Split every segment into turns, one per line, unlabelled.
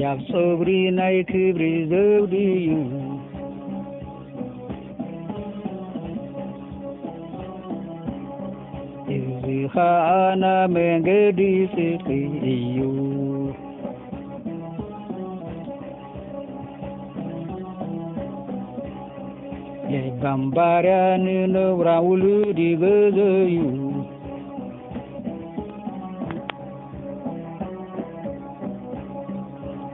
ያብ ጾግሪ ናይ ክብሪ ዘውድዩ እዚ ኸኣና መንገዲ ጽድቂ እዩ የባምባርያን ነውራ ውሉድ ይገዘዩ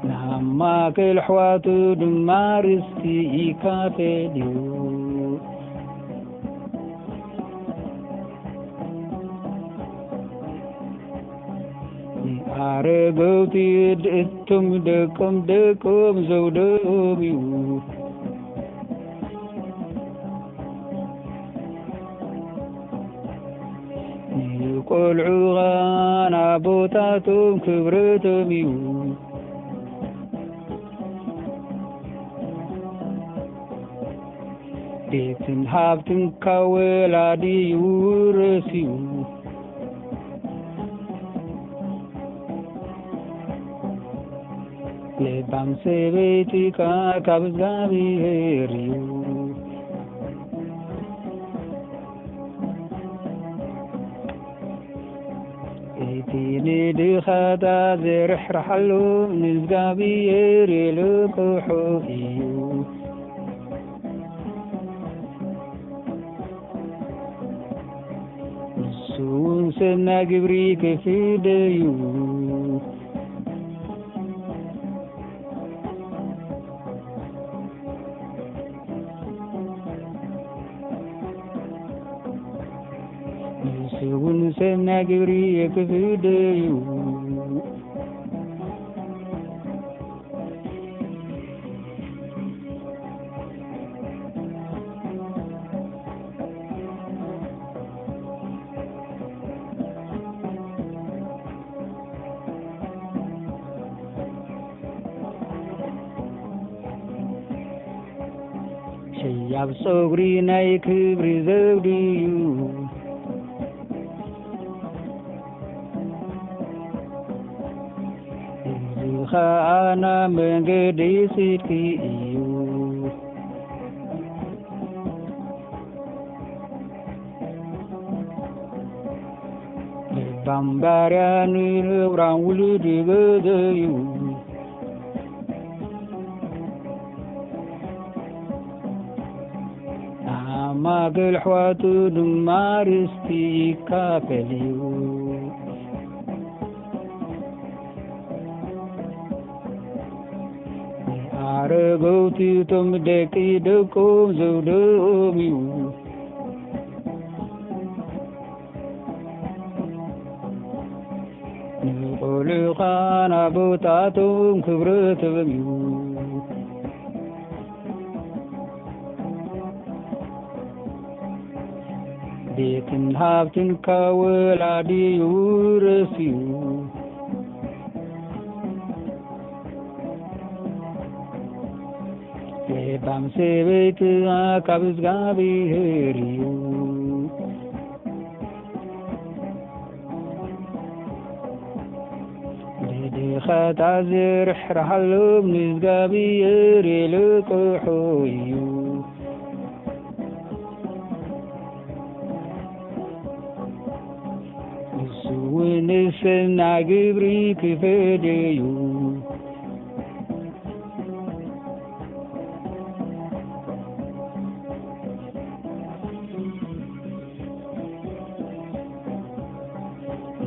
ናማከል ሕዋቱ ድማ ርስቲ ይካፈል እዩ አረገውቲ እቶም ደቆም ዘውደም እዩ ቆልዑ ናቦታቶም ክብረቶም እዩ ቤትን ሃብትን ካብ ወላዲ ይውረስ እዩ ለባም ሰበይቲ ካብ እግዚአብሔር እዩ እቲ ንድኻታ ዘርሕርሓሉ ንእግዚአብሔር የልቅሖ እዩ ንሱ እውን ሰናይ ግብሪ ከፊደዩ ንሱውን ሰናይ ግብሪ የክፍደዩ ያብ ጾግሪ ናይ ክብሪ ዘውድዩ ኸኣና መንገዲ ጽድቂ እዩ ለባምባርያን ነውራን ውሉድ ይገዘዩ ናማከል ሕዋቱ ድማ ርስቲ ይካፈል እዩ አረገውቲ እቶም ደቆም ዘውደም እዩ ንቆልዑ ናቦታቶም ክብረቶም እዩ ቤትን ሃብትን ካብ ወላዲ ይውረስ እዩ ለባም ሰበይቲ ካብ እግዚአብሔር እዩ ንድኻታ ዘርሕርሓሎም ንእግዚአብሔር የልቅሖ እዩ ንሱ እውን ሰናይ ግብሪ ክፈደዩ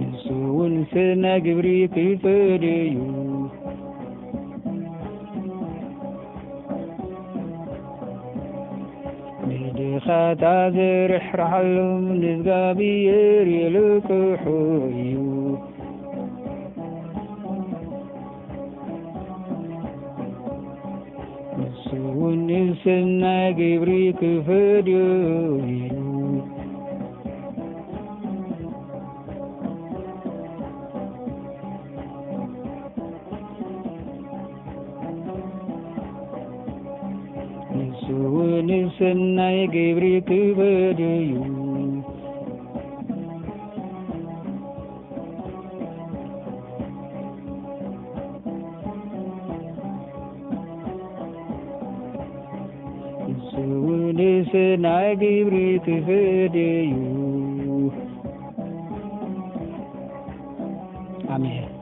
ንሱውን ሰናይ ግብሪ ክፈደዩ ንድኻታ ዘርሕርሓሎም ንእግዚአብሔር የልቅሖ እዩ ንሱውን ሰናይ ግብሪ ክፈደዩ ንሱውን ሰናይ ግብሪ ክፈደዩ እሱንስ ናይ ግብሪ ክፍደዩ አሜን።